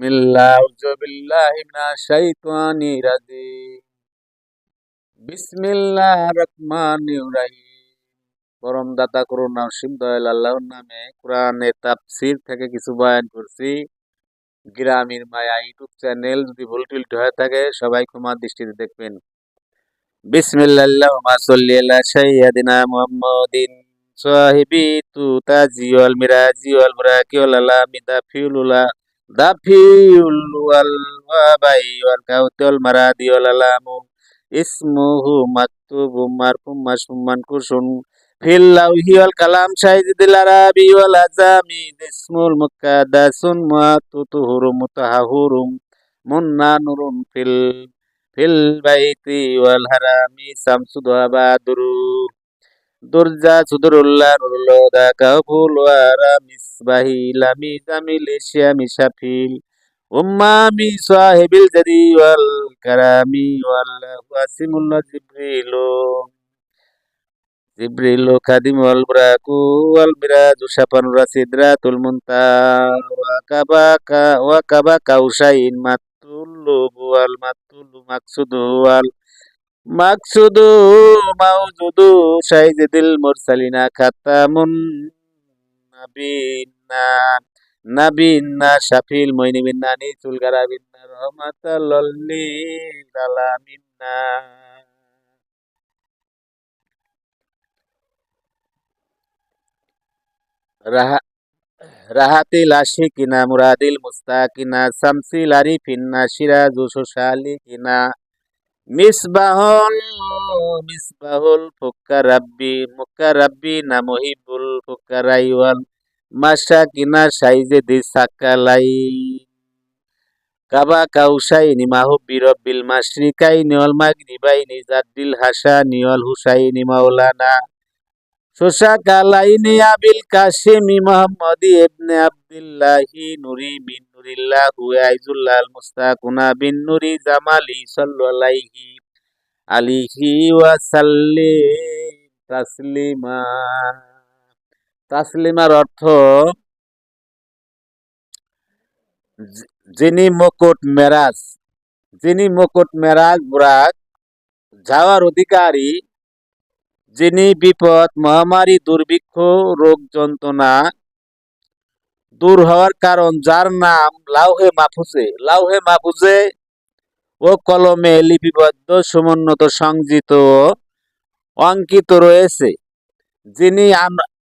বিসমিল্লাহ আউযু বিল্লাহি মিনাশ শাইতানির রাজিম। বিসমিল্লাহির রহমানির রহিম। পরম দাতা করুণা অসীম দয়াল আল্লাহর নামে কোরআনের তাফসীর থেকে কিছু বয়ান করছি। গ্রামীণ মায়া ইউটিউব চ্যানেল যদি ভুল টুটি হয়ে থাকে সবাই ক্ষমার দৃষ্টিতে দেখবেন। বিসমিল্লাহ আল্লাহুম্মা সাল্লি আলা সাইয়্যিদিনা মুহাম্মাদিন সাহিবি তু তাজিওয়াল মিরাজি ওয়াল বুরাকি ওয়াল আলামি দাফিউল ওয়াল ওয়াবাই ওয়াল কাউতি ওয়াল মারাদি ওয়াল আলামু ইসমুহু মাকতুবুম মারফুম মাসফুম মানকুশুন ফিল লাউহি ওয়াল কালাম শাহিদুল আরাবি ওয়াল আজামি ইসমুল মুকাদ্দাসুন মুআতুতুহুরুম মুতাহাহুরুম মুন্না নুরুন ফিল বাইতি ওয়াল হারামি শামসু বাদরু দুরজা সুদরুল্লাহ নুরুল্লাহ দা কাবুল ওয়ারা মিসবাহি লামি জামিল এশিয়ামি শাফিল উম্মামি সাহিবিল জাদি ওয়াল কারামি ওয়াল ওয়াসিমুল্লাহ জিব্রিলু খাদিম ওয়াল বুরাকু ওয়াল মিরাজু শাফানুরা সিদরাতুল মুনতাহা ওয়া কাবা কাউসাইন মাতুল্লু ওয়াল মাকসুদু মাউজুদু শাহিদুল মুরসালিনা খাতামুন নাবিয়িনা নাবিয়িনা শাফিল মুইনিবিনা নিসুল গারাবিনা রহমাতাল লিল আলামিনা। রাহা রাহাতিল আশিকিনা মুরাদিল মুস্তাকিনা শামসিল আরিফিনা সিরাজু সুশালিকিনা মিসবাহুল ফুক্কারাব্বি না মুহিবুল ফুক্কারাই ওয়াল মাসাকিনা সাইজেদি সাকালাই কাবা কাউসাইনি মাহুব্বি রব্বিল মাশরিকাইনি ওয়াল মাগরিবাইনি জাদ্দিল হাসানি ওয়াল হুসাইনি মাওলানা সুশাকালাইনি আবিল কাসিমি মুহাম্মদি ইবনে আব্দুল্লাহি নুরি মিন নুরিল্লাহু আইজুল্লাহ মুস্তাকুনা বিন নুরি জামালি সাল্লাল্লাহু আলিহি ওয়াসাল্লিম তাসলিমা। তাসলিমার অর্থ যিনি মুকুট মেরাজ বুরাক যাওয়ার অধিকারী, যিনি বিপদ মহামারী দুর্ভিক্ষ রোগ যন্ত্রণা দূর হওয়ার কারণ, যার নাম লাউহে মাহফুজে ও কলমে লিপিবদ্ধ সমুন্নত সংযুক্ত ও অঙ্কিত রয়েছে, যিনি